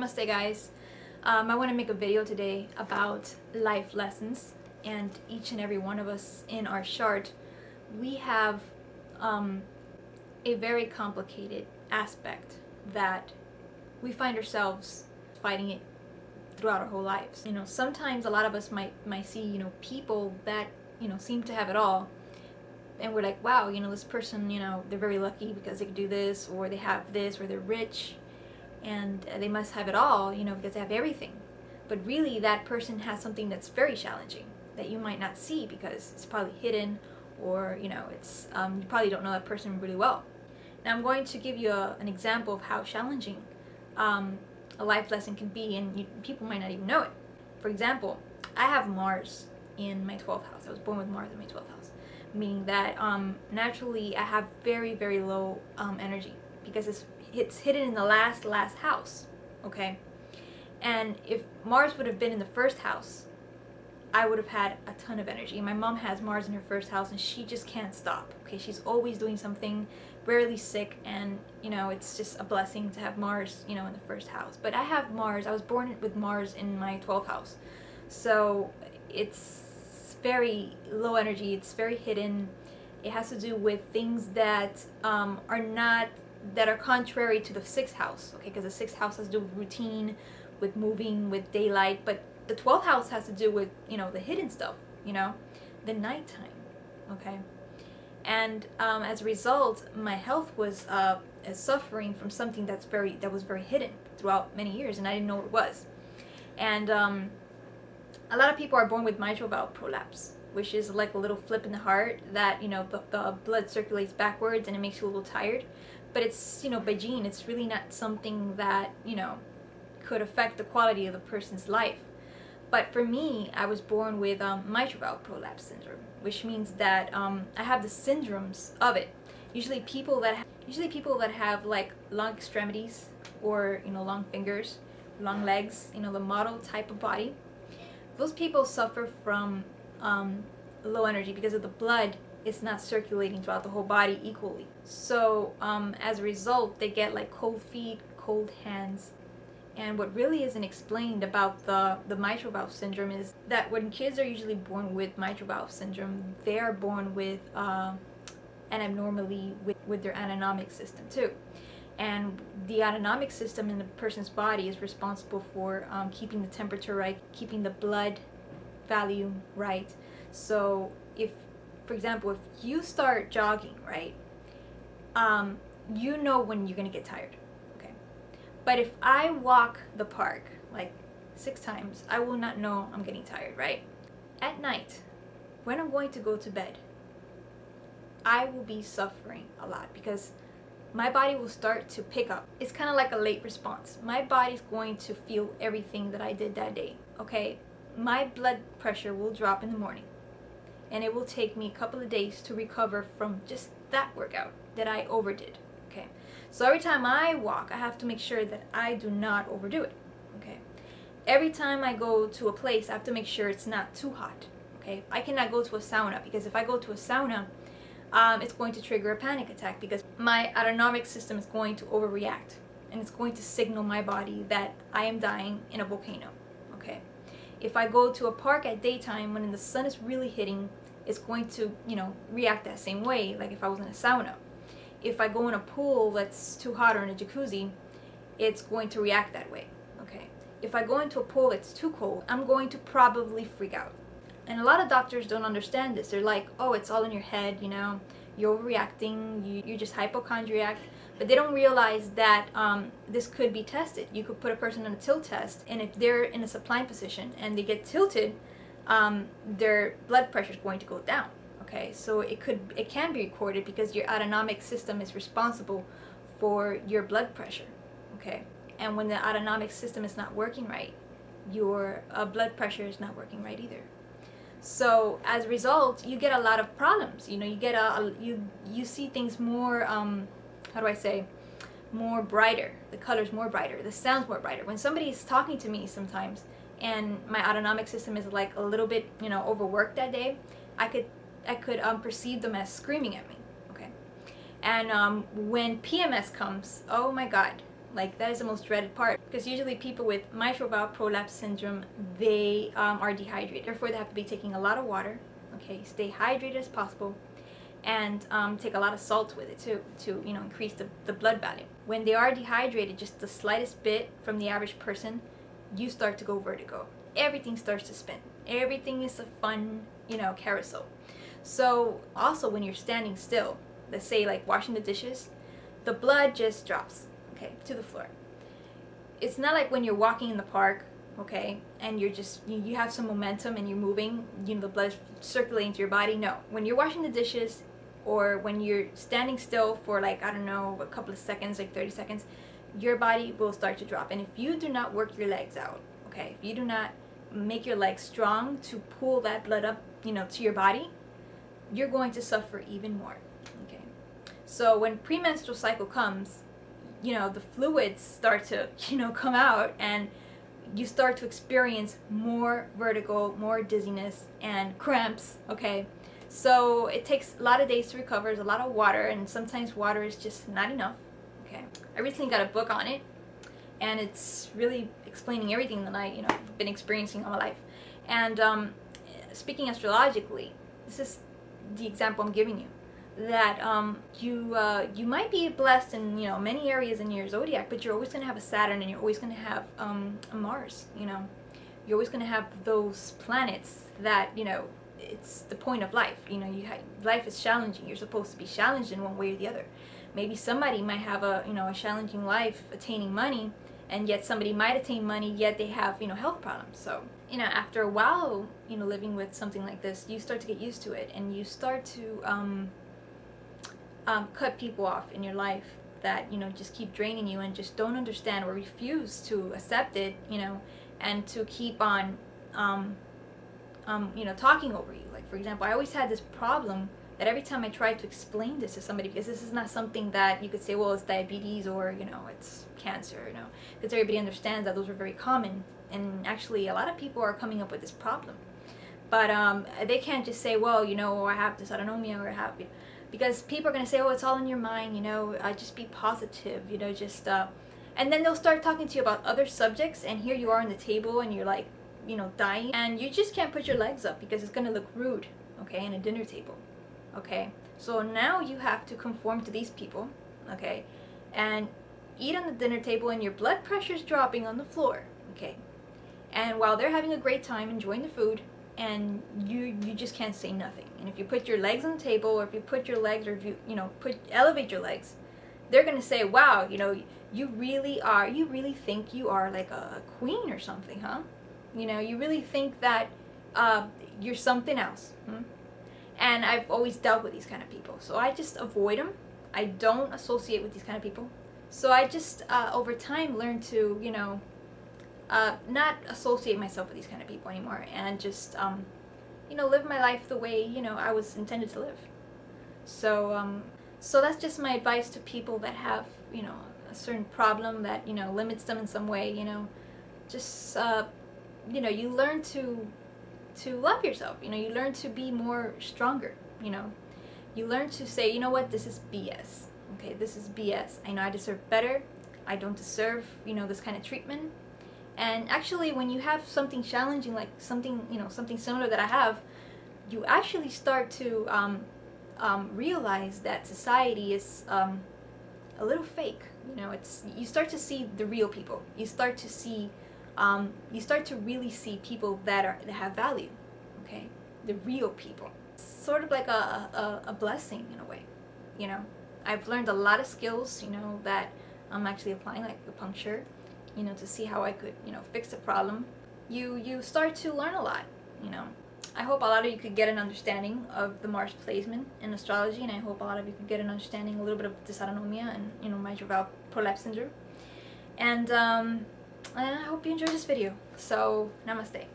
Namaste guys. I want to make a video today about life lessons, and each and every one of us in our chart, we have a very complicated aspect that we find ourselves fighting it throughout our whole lives. Sometimes a lot of us might see, people that, seem to have it all, and we're like, wow, this person, they're very lucky because they can do this, or they have this, or they're rich, and they must have it all, because they have everything. But really, that person has something that's very challenging that you might not see because it's probably hidden, or it's you probably don't know that person really well. Now I'm going to give you an example of how challenging a life lesson can be, and people might not even know it. For example, I have Mars in my 12th house. I was born with Mars in my 12th house, meaning that naturally I have very, very low energy because it's hidden in the last house, okay? And if Mars would have been in the first house, I would have had a ton of energy. My mom has Mars in her first house and she just can't stop, okay? She's always doing something, rarely sick, and it's just a blessing to have Mars, in the first house. But I have Mars, I was born with Mars in my 12th house. So it's very low energy, it's very hidden. It has to do with things that are contrary to the 6th house, okay? Because the 6th house has to do with routine, with moving, with daylight, but the 12th house has to do with, the hidden stuff, the nighttime, okay? And as a result, my health was suffering from something that was very hidden throughout many years, and I didn't know what it was. And a lot of people are born with mitral valve prolapse, which is like a little flip in the heart that, the blood circulates backwards and it makes you a little tired. But it's, by gene, it's really not something that, could affect the quality of the person's life. But for me, I was born with mitral valve prolapse syndrome, which means that I have the syndromes of it. Usually people that have like long extremities, or long fingers, long legs, the model type of body, those people suffer from low energy because of the blood is not circulating throughout the whole body equally. So as a result, they get like cold feet, cold hands. And what really isn't explained about the mitral valve syndrome is that when kids are usually born with mitral valve syndrome, they are born with an abnormality with their autonomic system too. And the autonomic system in the person's body is responsible for keeping the temperature right, keeping the blood value right. So if, for example, if you start jogging, right, you know when you're gonna get tired, okay? But if I walk the park like 6 times, I will not know I'm getting tired, right? At night, when I'm going to go to bed, I will be suffering a lot because my body will start to pick up. It's kind of like a late response. My body's going to feel everything that I did that day, okay? My blood pressure will drop in the morning, and it will take me a couple of days to recover from just that workout that I overdid, okay? So every time I walk, I have to make sure that I do not overdo it, okay? Every time I go to a place, I have to make sure it's not too hot, okay? I cannot go to a sauna, because if I go to a sauna, it's going to trigger a panic attack because my autonomic system is going to overreact, and it's going to signal my body that I am dying in a volcano, okay? If I go to a park at daytime when the sun is really hitting, it's going to, react that same way, like if I was in a sauna. If I go in a pool that's too hot, or in a jacuzzi, it's going to react that way, okay? If I go into a pool that's too cold, I'm going to probably freak out. And a lot of doctors don't understand this. They're like, oh, it's all in your head, you're overreacting, you're just hypochondriac. But they don't realize that this could be tested. You could put a person on a tilt test, and if they're in a supine position and they get tilted, their blood pressure is going to go down. Okay, so it can be recorded because your autonomic system is responsible for your blood pressure. Okay, and when the autonomic system is not working right, your blood pressure is not working right either. So as a result, you get a lot of problems. You get you see things more, how do I say, more brighter. The color's more brighter. The sound's more brighter. When somebody's talking to me sometimes, and my autonomic system is like a little bit, overworked that day, I could perceive them as screaming at me, okay? And when PMS comes, oh my God, like that is the most dreaded part. because usually people with mitral valve prolapse syndrome, they are dehydrated. Therefore, they have to be taking a lot of water. Okay, stay hydrated as possible, and take a lot of salt with it to increase the blood volume. When they are dehydrated, just the slightest bit from the average person, you start to go vertigo. Everything starts to spin. Everything is a fun, carousel. So also when you're standing still, let's say like washing the dishes, the blood just drops, okay, to the floor. It's not like when you're walking in the park, okay, and you're just, you have some momentum and you're moving, the blood is circulating to your body. No, when you're washing the dishes or when you're standing still for like, I don't know, a couple of seconds, like 30 seconds, your body will start to drop. And if you do not work your legs out, okay, if you do not make your legs strong to pull that blood up, to your body, you're going to suffer even more, okay? So when premenstrual cycle comes, the fluids start to, come out, and you start to experience more vertigo, more dizziness, and cramps, okay? So it takes a lot of days to recover. There's a lot of water, and sometimes water is just not enough, okay? I recently got a book on it, and it's really explaining everything that I, been experiencing all my life. And speaking astrologically, this is the example I'm giving you, that you might be blessed in many areas in your zodiac, but you're always going to have a Saturn, and you're always going to have a Mars. You're always going to have those planets that it's the point of life. Life is challenging. You're supposed to be challenged in one way or the other. Maybe somebody might have a a challenging life attaining money, and yet somebody might attain money, yet they have health problems. So after a while living with something like this, you start to get used to it, and you start to cut people off in your life that just keep draining you and just don't understand or refuse to accept it, and to keep on talking over you. Like, for example, I always had this problem that every time I tried to explain this to somebody, because this is not something that you could say, well, it's diabetes or it's cancer, because everybody understands that those are very common, and actually a lot of people are coming up with this problem, but they can't just say, well, I have dysautonomia, or I have, because people are going to say, oh, it's all in your mind, just be positive, and then they'll start talking to you about other subjects, and here you are on the table, and you're like, dying, and you just can't put your legs up because it's going to look rude, okay, in a dinner table, okay? So now you have to conform to these people, okay, and eat on the dinner table, and your blood pressure is dropping on the floor, okay, and while they're having a great time enjoying the food, and you just can't say nothing. And if you put your legs on the table, or if you put your legs, or if you elevate your legs, they're gonna say, wow, you really think you are like a queen or something, huh? You really think that you're something else. And I've always dealt with these kind of people, so I just avoid them. I don't associate with these kind of people. So I just over time learned to not associate myself with these kind of people anymore, and just live my life the way I was intended to live. So so that's just my advice to people that have a certain problem that limits them in some way. Just you learn to love yourself. You learn to be more stronger. You learn to say, what, this is BS. Okay, this is BS. I know I deserve better. I don't deserve this kind of treatment. And actually, when you have something challenging, like something similar that I have, you actually start to realize that society is a little fake. You start to see the real people. You start to see, you start to really see people that have value. Okay, the real people. It's sort of like a blessing in a way. I've learned a lot of skills. That I'm actually applying, like acupuncture. To see how I could, fix the problem. You start to learn a lot, I hope a lot of you could get an understanding of the Mars placement in astrology, and I hope a lot of you could get an understanding a little bit of dysautonomia and, mitral valve prolapse syndrome. And I hope you enjoyed this video. So, namaste.